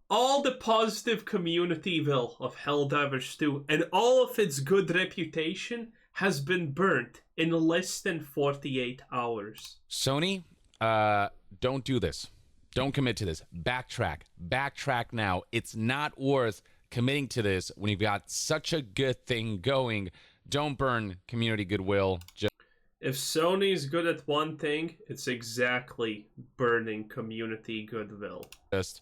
all the positive community will of Helldivers 2 and all of its good reputation has been burnt in less than 48 hours. Sony, don't do this. Don't commit to this. Backtrack. Backtrack now. It's not worth committing to this when you've got such a good thing going. Don't burn community goodwill. If Sony's good at one thing, it's exactly burning community goodwill. Just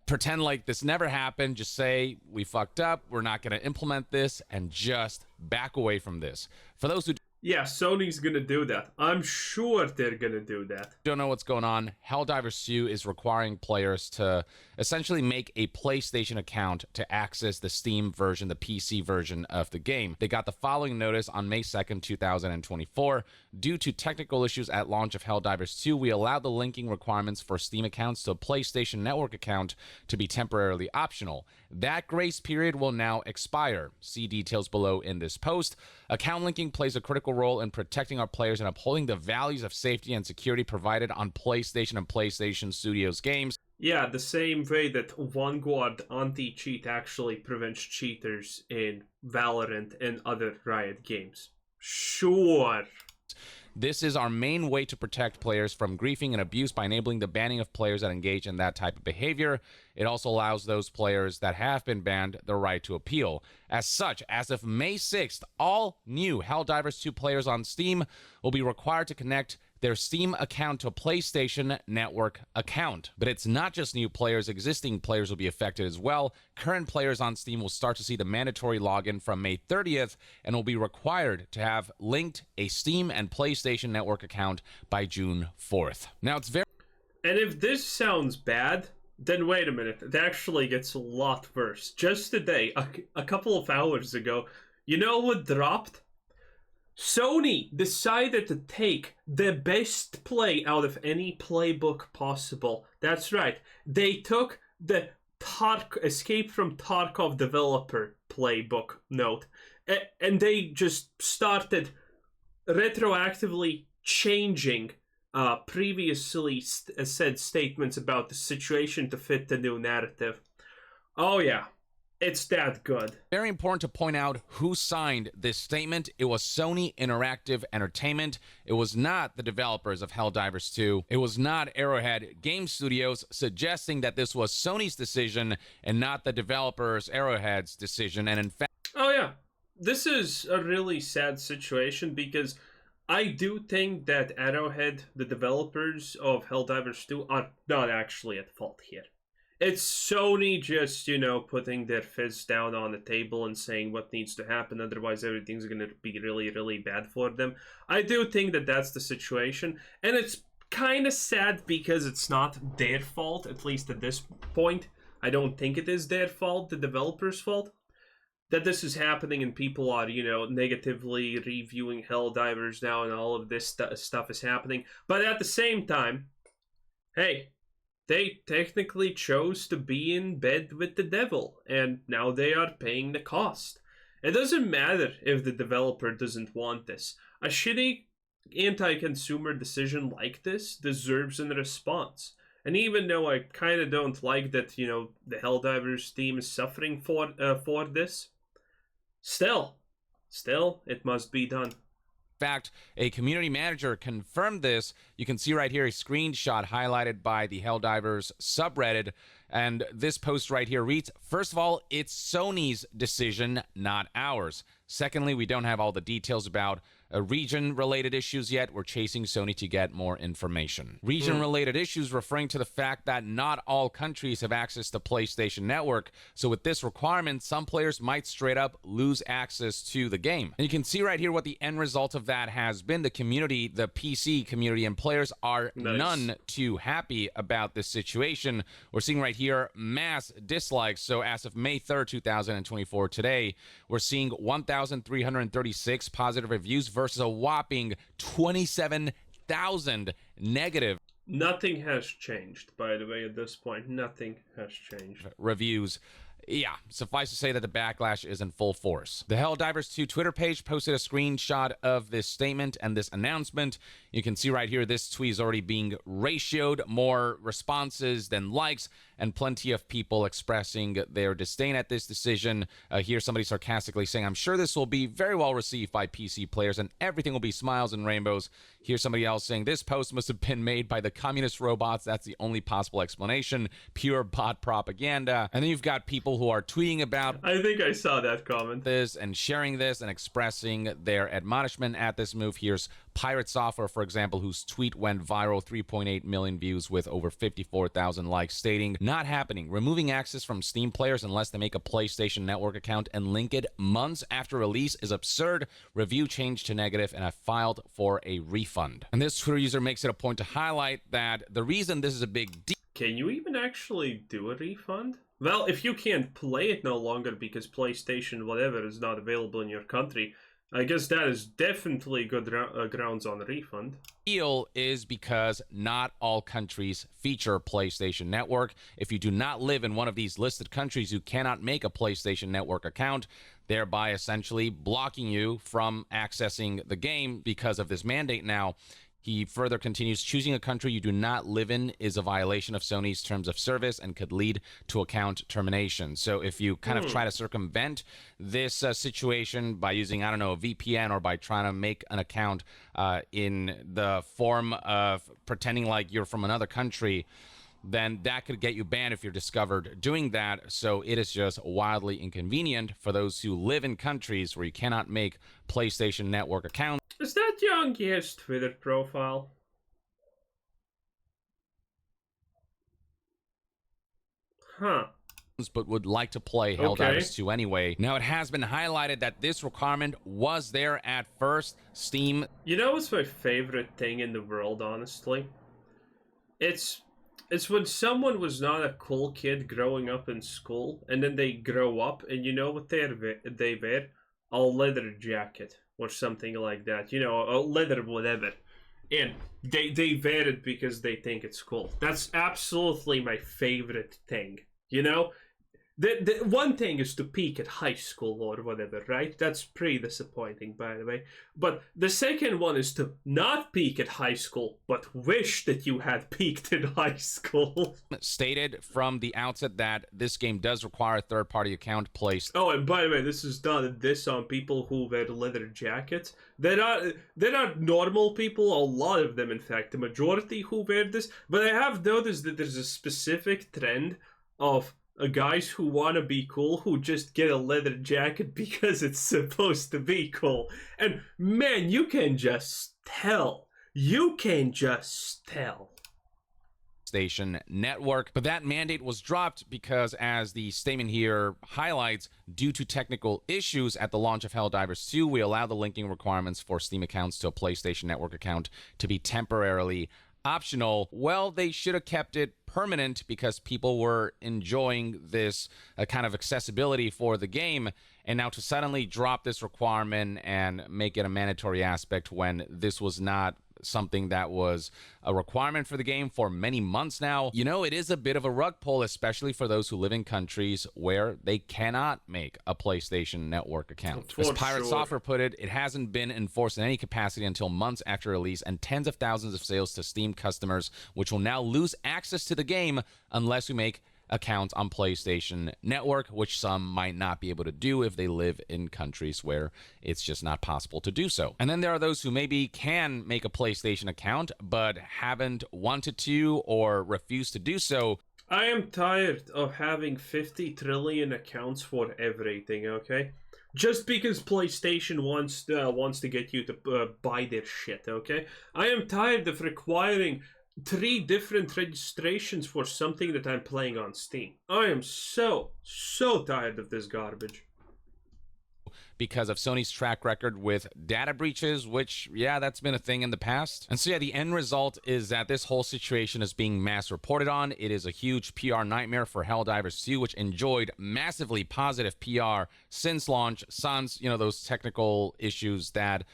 pretend like this never happened. Just say, we fucked up. We're not going to implement this, and just back away from this. For those who Yeah, Sony's gonna do that. I'm sure they're gonna do that. don't know what's going on, Helldivers 2 is requiring players to essentially make a PlayStation account to access the Steam version, the PC version of the game. They got the following notice on May 2nd, 2024. Due to technical issues at launch of Helldivers 2, we allowed the linking requirements for Steam accounts to a PlayStation Network account to be temporarily optional. That grace period will now expire. See details below in this post. Account linking plays a critical role in protecting our players and upholding the values of safety and security provided on PlayStation and PlayStation Studios games. Yeah, the same way that Vanguard anti-cheat actually prevents cheaters in Valorant and other Riot games. Sure. This is our main way to protect players from griefing and abuse by enabling the banning of players that engage in that type of behavior. It also allows those players that have been banned the right to appeal. As such, as of May 6th, all new Helldivers 2 players on Steam will be required to connect their Steam account to a PlayStation Network account. But it's not just new players, existing players will be affected as well. Current players on Steam will start to see the mandatory login from May 30th and will be required to have linked a Steam and PlayStation Network account by June 4th. Now, it's very... And if this sounds bad, then wait a minute. It actually gets a lot worse. Just today, a couple of hours ago, you know what dropped? Sony decided to take the best play out of any playbook possible. That's right. They took the Escape from Tarkov developer playbook note, and they just started retroactively changing previously said statements about the situation to fit the new narrative. Oh yeah. It's that good. Very important to point out who signed this statement. It was Sony Interactive Entertainment. It was not the developers of Helldivers 2. It was not Arrowhead Game Studios, suggesting that this was Sony's decision and not the developers Arrowhead's decision. And in fact... Oh yeah. This is a really sad situation because I do think that Arrowhead, the developers of Helldivers 2, are not actually at fault here. It's Sony just, putting their fists down on the table and saying what needs to happen, otherwise everything's going to be really, really bad for them. I do think that that's the situation, and it's kind of sad because it's not their fault, at least at this point. I don't think it is their fault, the developer's fault, that this is happening and people are, negatively reviewing Helldivers now and all of this stuff is happening. But at the same time, hey, they technically chose to be in bed with the devil, and now they are paying the cost. It doesn't matter if the developer doesn't want this. A shitty anti-consumer decision like this deserves a response. And even though I kind of don't like that, the Helldivers team is suffering for this, still, it must be done. Fact, a community manager confirmed this. You can see right here a screenshot highlighted by the Helldivers subreddit, and this post right here reads, first of all, it's Sony's decision, not ours. Secondly, we don't have all the details about region-related issues yet. We're chasing Sony to get more information. Region-related issues referring to the fact that not all countries have access to PlayStation Network. So with this requirement, some players might straight up lose access to the game. And you can see right here what the end result of that has been. The community, the PC community and players are none too happy about this situation. We're seeing right here mass dislikes. So as of May 3rd, 2024, today, we're seeing 1,336 positive reviews versus a whopping 27,000 negative Nothing has changed, by the way, at this point. Nothing has changed. Reviews. Yeah, suffice to say that the backlash is in full force. The Helldivers 2 Twitter page posted a screenshot of this statement and this announcement. You can see right here, this tweet is already being ratioed, more responses than likes, and plenty of people expressing their disdain at this decision. Here, somebody sarcastically saying, I'm sure this will be very well received by PC players and everything will be smiles and rainbows. Here's somebody else saying, this post must have been made by the communist robots. That's the only possible explanation. Pure bot propaganda. And then you've got people who are tweeting about I think I saw that comment. this and sharing this and expressing their admonishment at this move. Here's Pirate Software, for example, whose tweet went viral, 3.8 million views with over 54,000 likes, stating, not happening. Removing access from Steam players unless they make a PlayStation Network account and link it months after release is absurd. Review changed to negative and I filed for a refund. And this Twitter user makes it a point to highlight that the reason this is a big deal. Can you even actually do a refund? Well, if you can't play it no longer because PlayStation whatever is not available in your country, I guess that is definitely good grounds on a refund. Deal is because not all countries feature PlayStation Network. If you do not live in one of these listed countries, you cannot make a PlayStation Network account, thereby essentially blocking you from accessing the game because of this mandate now. He further continues, choosing a country you do not live in is a violation of Sony's terms of service and could lead to account termination. So if you kind of try to circumvent this situation by using, I don't know, a VPN or by trying to make an account in the form of pretending like you're from another country, then that could get you banned if you're discovered doing that. So it is just wildly inconvenient for those who live in countries where you cannot make PlayStation Network accounts. Is that young Year's Twitter profile? Huh. But would like to play Helldivers 2 anyway. Now, it has been highlighted that this requirement was there at first. Steam... You know what's my favorite thing in the world, honestly? It's when someone was not a cool kid growing up in school, and then they grow up, and you know what they wear? A leather jacket, or something like that. You know, a leather whatever. And they wear it because they think it's cool. That's absolutely my favorite thing, you know? The one thing is to peak at high school or whatever, right? That's pretty disappointing, by the way. But the second one is to not peak at high school, but wish that you had peaked in high school. Stated from the outset that this game does require a third-party account placed. Oh, and by the way, this is not a diss on people who wear leather jackets. They're not normal people, a lot of them, in fact, the majority who wear this. But I have noticed that there's a specific trend of guys who want to be cool who just get a leather jacket because it's supposed to be cool. And man, you can just tell. You can just tell. PlayStation Network, but that mandate was dropped because, as the statement here highlights, due to technical issues at the launch of Helldivers 2, we allow the linking requirements for Steam accounts to a PlayStation Network account to be temporarily optional. Well, they should have kept it permanent because people were enjoying this kind of accessibility for the game, and now to suddenly drop this requirement and make it a mandatory aspect when this was not something that was a requirement for the game for many months now, you know, it is a bit of a rug pull, especially for those who live in countries where they cannot make a PlayStation Network account. As Pirate Software put it, it hasn't been enforced in any capacity until months after release, and tens of thousands of sales to Steam customers, which will now lose access to the game unless we make accounts on PlayStation Network, which some might not be able to do if they live in countries where it's just not possible to do so. And then there are those who maybe can make a PlayStation account but haven't wanted to or refused to do so. I am tired of having 50 trillion accounts for everything, okay? Just because PlayStation wants to get you to buy their shit, okay? I am tired of requiring 3 different registrations for something that I'm playing on Steam. I am so tired of this garbage. Because of Sony's track record with data breaches, which, yeah, that's been a thing in the past. And so, yeah, the end result is that this whole situation is being mass reported on. It is a huge PR nightmare for Helldivers 2, which enjoyed massively positive PR since launch. Sans, you know, those technical issues that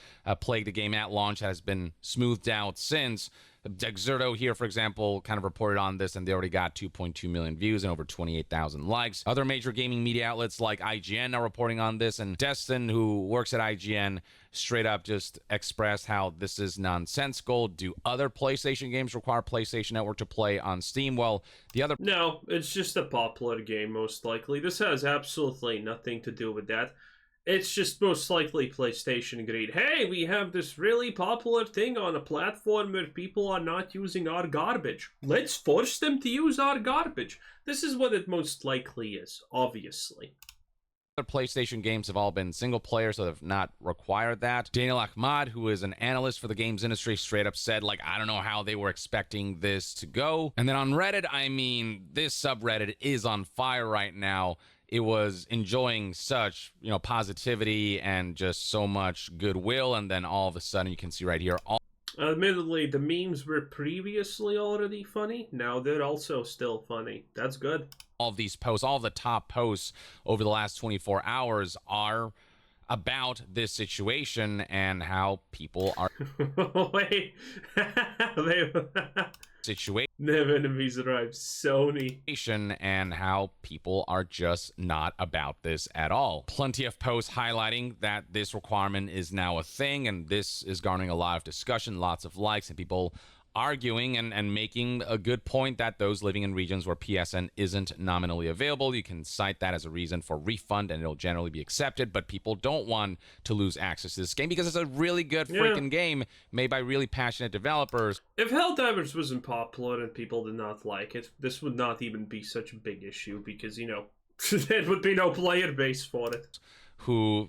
plagued the game at launch has been smoothed out since. Exerto here, for example, kind of reported on this, and they already got 2.2 million views and over 28,000 likes. Other major gaming media outlets like IGN are reporting on this, and Destin, who works at IGN, straight up just expressed how this is nonsensical. Do other PlayStation games require PlayStation Network to play on Steam? Well, the other... No, it's just a popular game, most likely. This has absolutely nothing to do with that. It's just most likely PlayStation agreed, hey, we have this really popular thing on a platform where people are not using our garbage. Let's force them to use our garbage. This is what it most likely is, obviously. Other PlayStation games have all been single player, so they've not required that. Daniel Ahmad, who is an analyst for the games industry, straight up said, like, I don't know how they were expecting this to go. And then on Reddit, I mean, this subreddit is on fire right now. It was enjoying such, positivity and just so much goodwill, and then all of a sudden you can see right here admittedly, the memes were previously already funny. Now they're also still funny. That's good. All of these posts, all of the top posts over the last 24 hours are about this situation and how people are wait situation Never enemies arrive, Sony. And how people are just not about this at all. Plenty of posts highlighting that this requirement is now a thing, and this is garnering a lot of discussion, lots of likes, and people arguing and making a good point that those living in regions where PSN isn't nominally available, you can cite that as a reason for refund and it'll generally be accepted, but people don't want to lose access to this game because it's a really good freaking game made by really passionate developers. If Helldivers wasn't popular and people did not like it, this would not even be such a big issue because, there would be no player base for it. Who,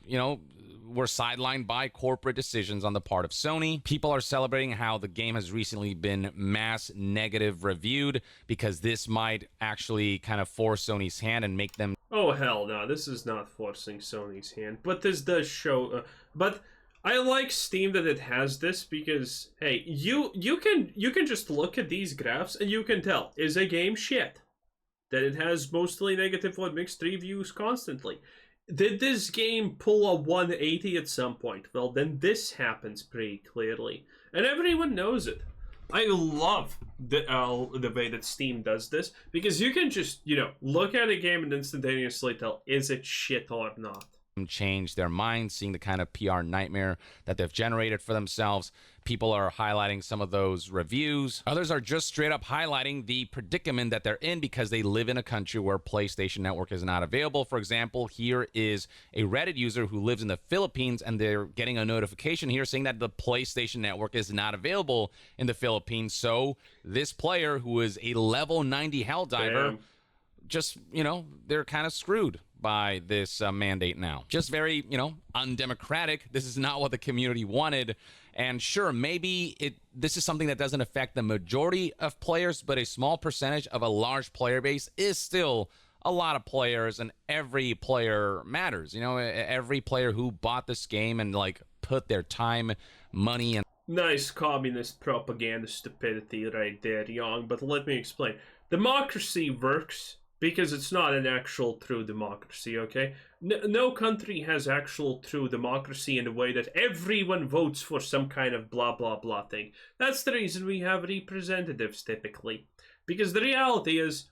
were sidelined by corporate decisions on the part of Sony. People are celebrating how the game has recently been mass negative reviewed because this might actually kind of force Sony's hand and make them... Oh, hell no, this is not forcing Sony's hand. But this does show... but I like Steam that it has this because, hey, you can just look at these graphs and you can tell, is a game shit? That it has mostly negative or mixed reviews constantly. Did this game pull a 180 at some point? Well, then this happens pretty clearly. And everyone knows it. I love the way that Steam does this, because you can just, look at a game and instantaneously tell, is it shit or not? Change their minds, seeing the kind of PR nightmare that they've generated for themselves. People are highlighting some of those reviews. Others are just straight up highlighting the predicament that they're in because they live in a country where PlayStation Network is not available. For example, here is a Reddit user who lives in the Philippines, and they're getting a notification here saying that the PlayStation Network is not available in the Philippines. So this player, who is a level 90 Helldiver, just, they're kind of screwed by this mandate now. Just very, undemocratic. This is not what the community wanted. And sure, maybe this is something that doesn't affect the majority of players, but a small percentage of a large player base is still a lot of players, and every player matters. Every player who bought this game and put their time, money, and nice communist propaganda stupidity right there, Young. But let me explain. Democracy works because it's not an actual true democracy, okay? No country has actual true democracy in the way that everyone votes for some kind of blah blah blah thing. That's the reason we have representatives typically. Because the reality is,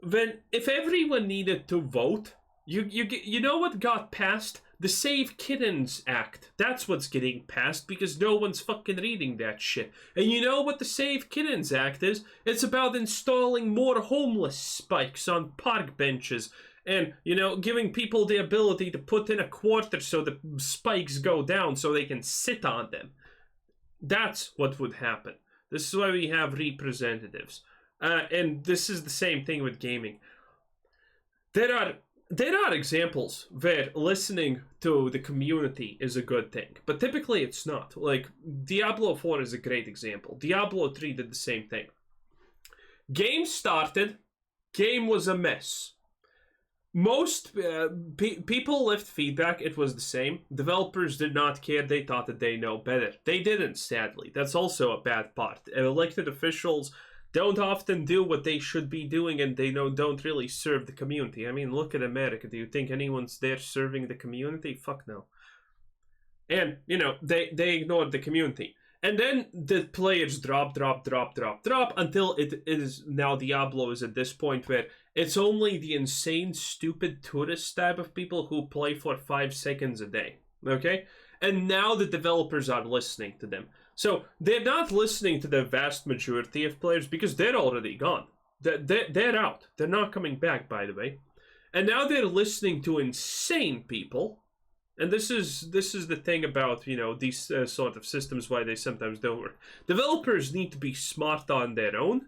if everyone needed to vote, you know what got passed? The Save Kittens Act. That's what's getting passed because no one's fucking reading that shit. And you know what the Save Kittens Act is? It's about installing more homeless spikes on park benches and, giving people the ability to put in a quarter so the spikes go down so they can sit on them. That's what would happen. This is why we have representatives. And this is the same thing with gaming. There are examples where listening to the community is a good thing, but typically it's not. Like, Diablo 4 is a great example. Diablo 3 did the same thing. Game started, game was a mess. Most people left feedback, it was the same. Developers did not care, they thought that they know better. They didn't, sadly. That's also a bad part. Elected officials don't often do what they should be doing, and they don't really serve the community. I mean, look at America. Do you think anyone's there serving the community? Fuck no. And, they ignored the community. And then the players drop until it is now Diablo is at this point where it's only the insane, stupid tourist type of people who play for 5 seconds a day. Okay? And now the developers are listening to them. So they're not listening to the vast majority of players because they're already gone. They're out. They're not coming back, by the way. And now they're listening to insane people. And this is the thing about, you know, these sort of systems, why they sometimes don't work. Developers need to be smart on their own.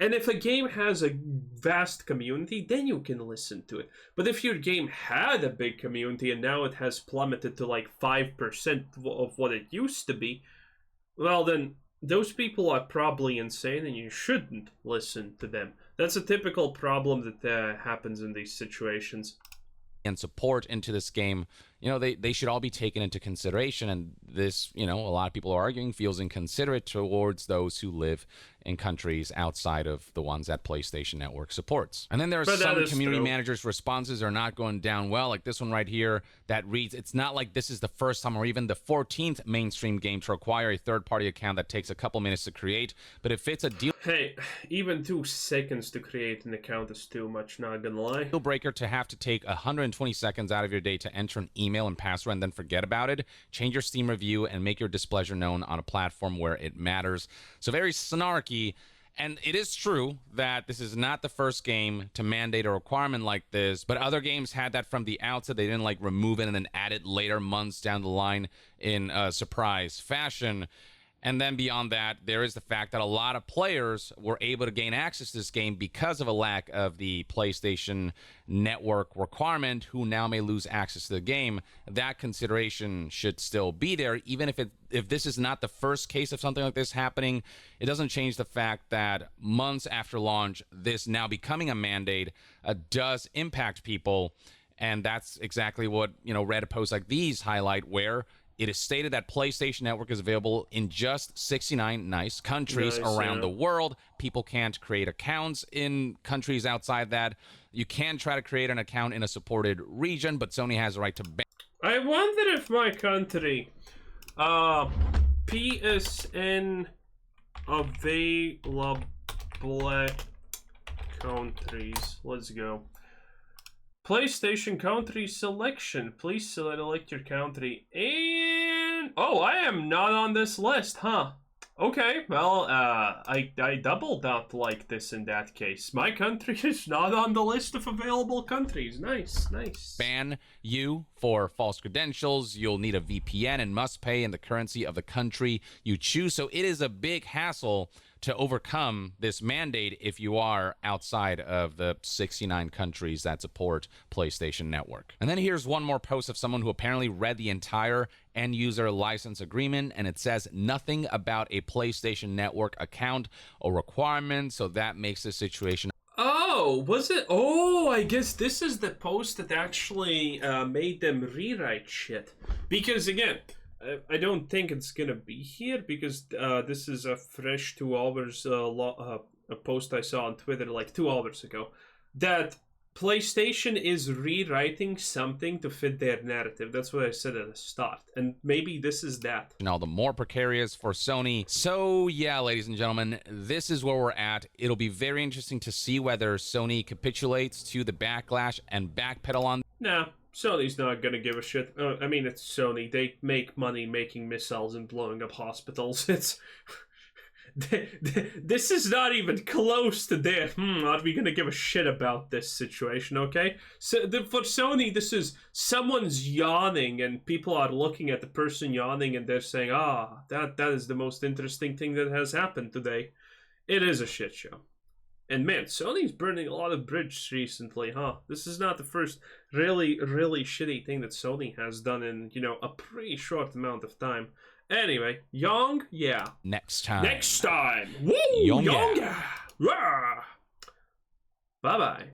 And if a game has a vast community, then you can listen to it. But if your game had a big community and now it has plummeted to like 5% of what it used to be, well then those people are probably insane and you shouldn't listen to them. That's a typical problem that happens in these situations. And support into this game, you know, they should all be taken into consideration. And this, you know, a lot of people are arguing, feels inconsiderate towards those who live in countries outside of the ones that PlayStation Network supports. And then there are some community managers' responses are not going down well, like this one right here that reads, it's not like this is the first time or even the 14th mainstream game to require a third-party account that takes a couple minutes to create, but if it's a deal... Hey, even 2 seconds to create an account is too much, not gonna lie. Deal breaker to have to take 120 seconds out of your day to enter an email and password and then forget about it. Change your Steam review and make your displeasure known on a platform where it matters. So very snarky. And it is true that this is not the first game to mandate a requirement like this, but other games had that from the outset. They didn't like remove it and then add it later, months down the line in surprise fashion. And then beyond that, there is the fact that a lot of players were able to gain access to this game because of a lack of the PlayStation Network requirement, who now may lose access to the game. That consideration should still be there, even if this is not the first case of something like this happening. It doesn't change the fact that months after launch, this now becoming a mandate does impact people. And that's exactly what, you know, Reddit posts like these highlight, where it is stated that PlayStation Network is available in just 69 countries around the world. People can't create accounts in countries outside that. You can try to create an account in a supported region, but Sony has the right to ban. I wonder if my country, PSN available countries. Let's go. PlayStation country selection. Please select your country. And oh, I am not on this list, huh? Okay, well, I double not like this in that case. My country is not on the list of available countries. Nice. Ban you for false credentials. You'll need a VPN and must pay in the currency of the country you choose. So it is a big hassle to overcome this mandate if you are outside of the 69 countries that support PlayStation Network. And then here's one more post of someone who apparently read the entire end user license agreement, and it says nothing about a PlayStation Network account or requirement, so that makes the situation... Oh, was it? Oh, I guess this is the post that actually made them rewrite shit. Because again, I don't think it's gonna be here because this is a fresh 2 hours a post I saw on Twitter like 2 hours ago, that PlayStation is rewriting something to fit their narrative. That's what I said at the start, and maybe this is that. All the more precarious for Sony. So yeah, ladies and gentlemen, this is where we're at. It'll be very interesting to see whether Sony capitulates to the backlash and backpedal on. Nah. Sony's not gonna give a shit. I mean, it's Sony. They make money making missiles and blowing up hospitals. It's... this is not even close to their, are we gonna give a shit about this situation, okay? So for Sony, this is someone's yawning and people are looking at the person yawning and they're saying, that is the most interesting thing that has happened today. It is a shit show. And man, Sony's burning a lot of bridges recently, huh? This is not the first really, really shitty thing that Sony has done in, you know, a pretty short amount of time. Anyway, Young, yeah. Next time. Woo! Young, yeah. Bye-bye.